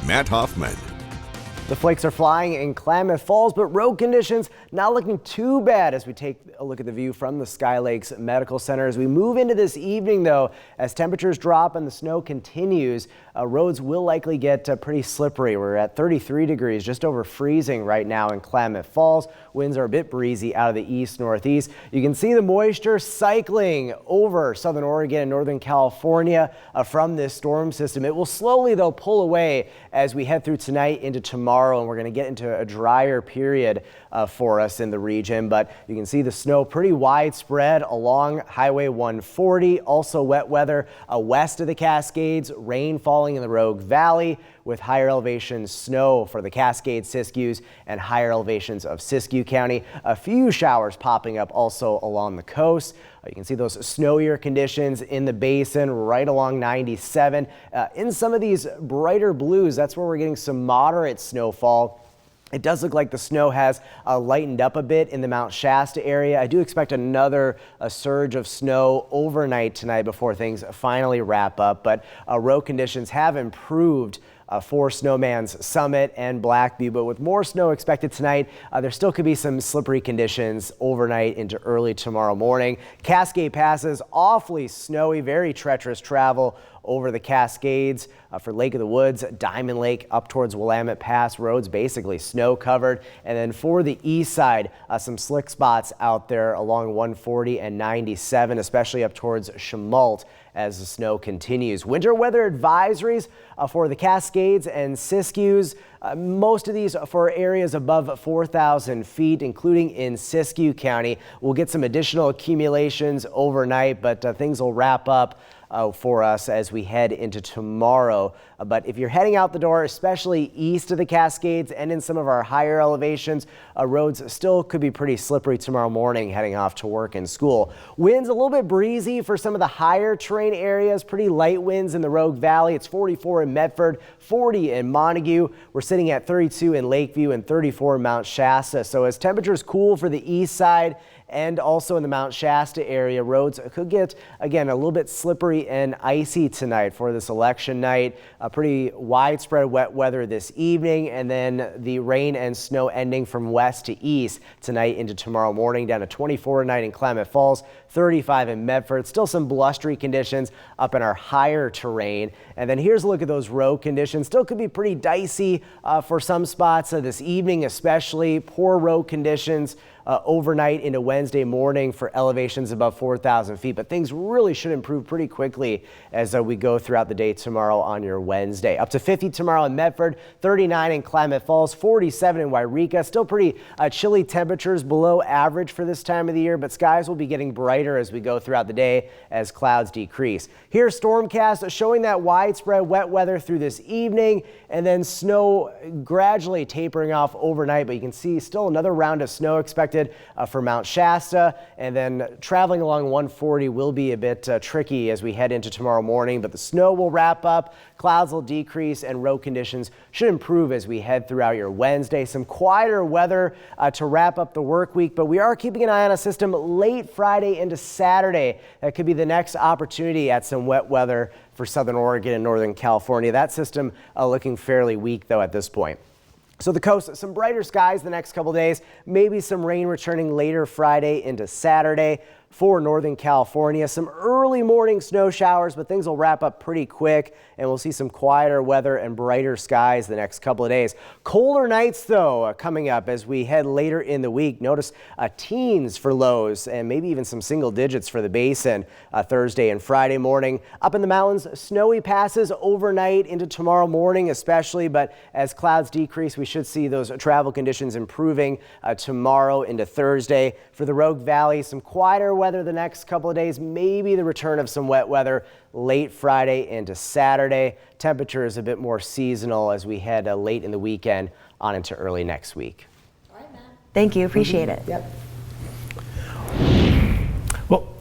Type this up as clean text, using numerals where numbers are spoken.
Matt Hoffman. The flakes are flying in Klamath Falls, but road conditions not looking too bad as we take a look at the view from the Sky Lakes Medical Center. As we move into this evening, though, as temperatures drop and the snow continues, roads will likely get pretty slippery. We're at 33 degrees, just over freezing right now in Klamath Falls. Winds are a bit breezy out of the east-northeast. You can see the moisture cycling over southern Oregon and northern California from this storm system. It will slowly, though, pull away as we head through tonight into tomorrow. And we're going to get into a drier period for us in the region, but you can see the snow pretty widespread along Highway 140. Also wet weather west of the Cascades, rain falling in the Rogue Valley with higher elevation snow for the Cascades, Siskiyous, and higher elevations of Siskiyou County. A few showers popping up also along the coast. You can see those snowier conditions in the basin right along 97. In some of these brighter blues, that's where we're getting some moderate snowfall. It does look like the snow has lightened up a bit in the Mount Shasta area. I do expect another surge of snow overnight tonight before things finally wrap up, but road conditions have improved for Snowman's Summit and Blackview, but with more snow expected tonight, there still could be some slippery conditions overnight into early tomorrow morning. Cascade Passes awfully snowy, very treacherous travel over the Cascades for Lake of the Woods, Diamond Lake up towards Willamette Pass. Roads basically snow covered. And then for the east side, some slick spots out there along 140 and 97, especially up towards Chemult as the snow continues. Winter weather advisories for the Cascades and Siskiyous. Most of these for areas above 4,000 feet, including in Siskiyou County. We'll get some additional accumulations overnight, but things will wrap up for us as we head into tomorrow. But if you're heading out the door, especially east of the Cascades and in some of our higher elevations, roads still could be pretty slippery tomorrow morning heading off to work and school. Winds a little bit breezy for some of the higher terrain areas, pretty light winds in the Rogue Valley. It's 44 in Medford, 40 in Montague. We're sitting at 32 in Lakeview and 34 in Mount Shasta. So as temperatures cool for the east side and also in the Mount Shasta area, roads could get, again, a little bit slippery and icy tonight for this election night. A pretty widespread wet weather this evening, and then the rain and snow ending from west to east tonight into tomorrow morning, down to 24 tonight in Klamath Falls, 35 in Medford. Still some blustery conditions up in our higher terrain. And then here's a look at those road conditions. Still could be pretty dicey for some spots this evening, especially poor road conditions overnight into Wednesday morning for elevations above 4,000 feet. But things really should improve pretty quickly as we go throughout the day tomorrow on your Wednesday. Up to 50 tomorrow in Medford, 39 in Klamath Falls, 47 in Wairika. Still pretty chilly temperatures, below average for this time of the year, but skies will be getting brighter as we go throughout the day as clouds decrease. Here's Stormcast showing that widespread wet weather through this evening, and then snow gradually tapering off overnight, but you can see still another round of snow expected for Mount Shasta, and then traveling along 140 will be a bit tricky as we head into tomorrow morning, but the snow will wrap up, clouds will decrease, and road conditions should improve as we head throughout your Wednesday. Some quieter weather to wrap up the work week, but we are keeping an eye on a system late Friday into Saturday. That could be the next opportunity at some wet weather for southern Oregon and northern California. That system looking fairly weak, though, at this point. So the coast, some brighter skies the next couple days, maybe some rain returning later Friday into Saturday. For northern California, some early morning snow showers, but things will wrap up pretty quick, and we'll see some quieter weather and brighter skies the next couple of days. Colder nights, though, coming up as we head later in the week. Notice teens for lows and maybe even some single digits for the basin Thursday and Friday morning. Up in the mountains, snowy passes overnight into tomorrow morning especially, but as clouds decrease, we should see those travel conditions improving tomorrow into Thursday. For the Rogue Valley, some quieter weather the next couple of days, maybe the return of some wet weather late Friday into Saturday. Temperature is a bit more seasonal as we head late in the weekend on into early next week. All right, Matt. Thank you. Appreciate it. Yep.